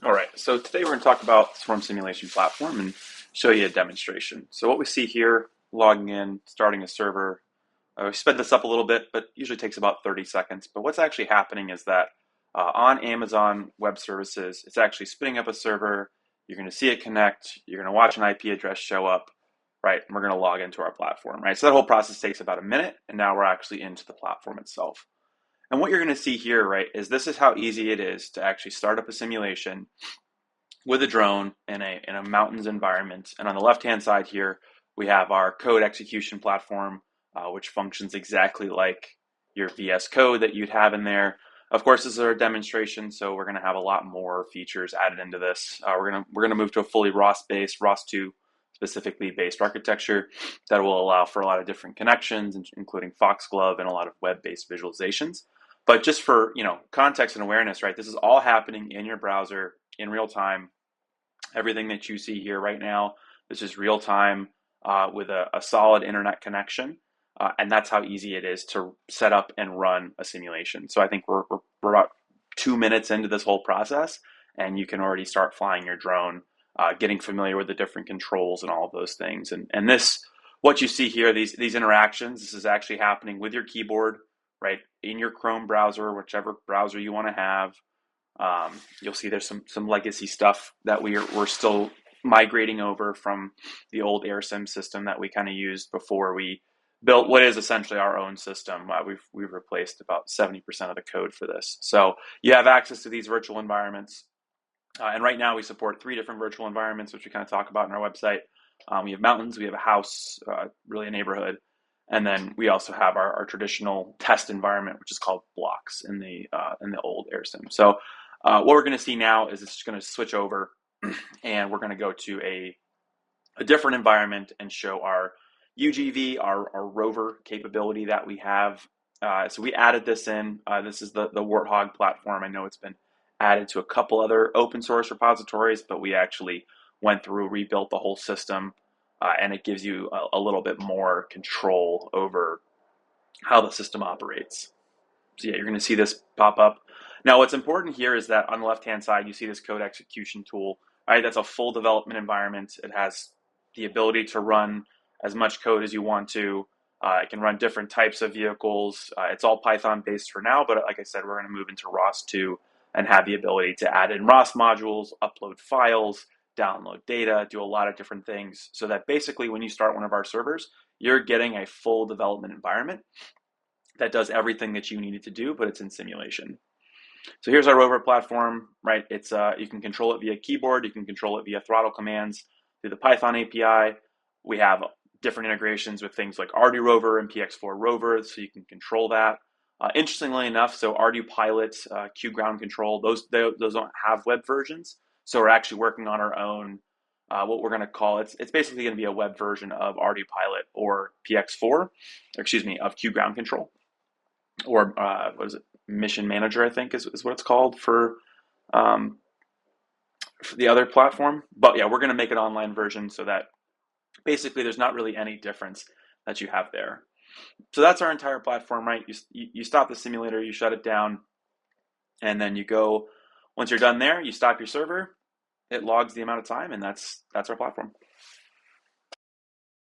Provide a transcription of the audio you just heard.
All right, so today we're going to talk about Swarm Simulation Platform and show you a demonstration. So what we see here, logging in, starting a server, we sped this up a little bit, but usually takes about 30 seconds. But what's actually happening is that on Amazon Web Services, it's actually spinning up a server. You're going to see it connect. You're going to watch an IP address show up, right? And we're going to log into our platform, right? So that whole process takes about a minute, and now we're actually into the platform itself. And what you're going to see here, right, is this is how easy it is to actually start up a simulation with a drone in a mountains environment. And on the left-hand side here, we have our code execution platform, which functions exactly like your VS Code that you'd have in there. Of course, this is our demonstration, so we're going to have a lot more features added into this. We're gonna move to a fully ROS-based, ROS2 specifically based architecture that will allow for a lot of different connections, including Foxglove and a lot of web-based visualizations. But just for context and awareness, right? This is all happening in your browser in real time. Everything that you see here right now, this is real time with a solid internet connection. And that's how easy it is to set up and run a simulation. So I think we're about 2 minutes into this whole process, and you can already start flying your drone, getting familiar with the different controls and all of those things. And this, what you see here, these interactions, this is actually happening with your keyboard, right, in your Chrome browser, whichever browser you want to have. You'll see there's some legacy stuff that we're still migrating over from the old AirSim system that we kind of used before we built what is essentially our own system. We've replaced about 70% of the code for this. So you have access to these virtual environments. And right now we support 3 different virtual environments, which we kind of talk about in our website. We have mountains, we have a house, really a neighborhood. And then we also have our traditional test environment, which is called blocks in the old AirSim. So what we're going to see now is it's going to switch over, and we're going to go to a different environment and show our UGV, our rover capability that we have. So we added this in. This is the Warthog platform. I know it's been added to a couple other open source repositories, but we actually went through, rebuilt the whole system, and it gives you a little bit more control over how the system operates. So yeah, you're going to see this pop up. Now, what's important here is that on the left-hand side, you see this code execution tool. Right, that's a full development environment. It has the ability to run as much code as you want to. It can run different types of vehicles. It's all Python based for now, but like I said, we're going to move into ROS 2 and have the ability to add in ROS modules, upload files, download data, do a lot of different things, so that basically when you start one of our servers, you're getting a full development environment that does everything that you needed to do, but it's in simulation. So here's our rover platform, right? It's you can control it via keyboard, you can control it via throttle commands through the Python API. We have different integrations with things like ArduRover and PX4 Rover, so you can control that. Interestingly enough, so ArduPilot, QGround Control, those don't have web versions. So we're actually working on our own, what we're going to call it's basically going to be a web version of ArduPilot or PX4, or excuse me, of QGround Control, or what is it? Mission Manager, I think is what it's called um, for the other platform. But yeah, we're going to make an online version so that basically there's not really any difference that you have there. So that's our entire platform, right? You stop the simulator, you shut it down, and then you go, once you're done there, you stop your server, it logs the amount of time, and that's our platform.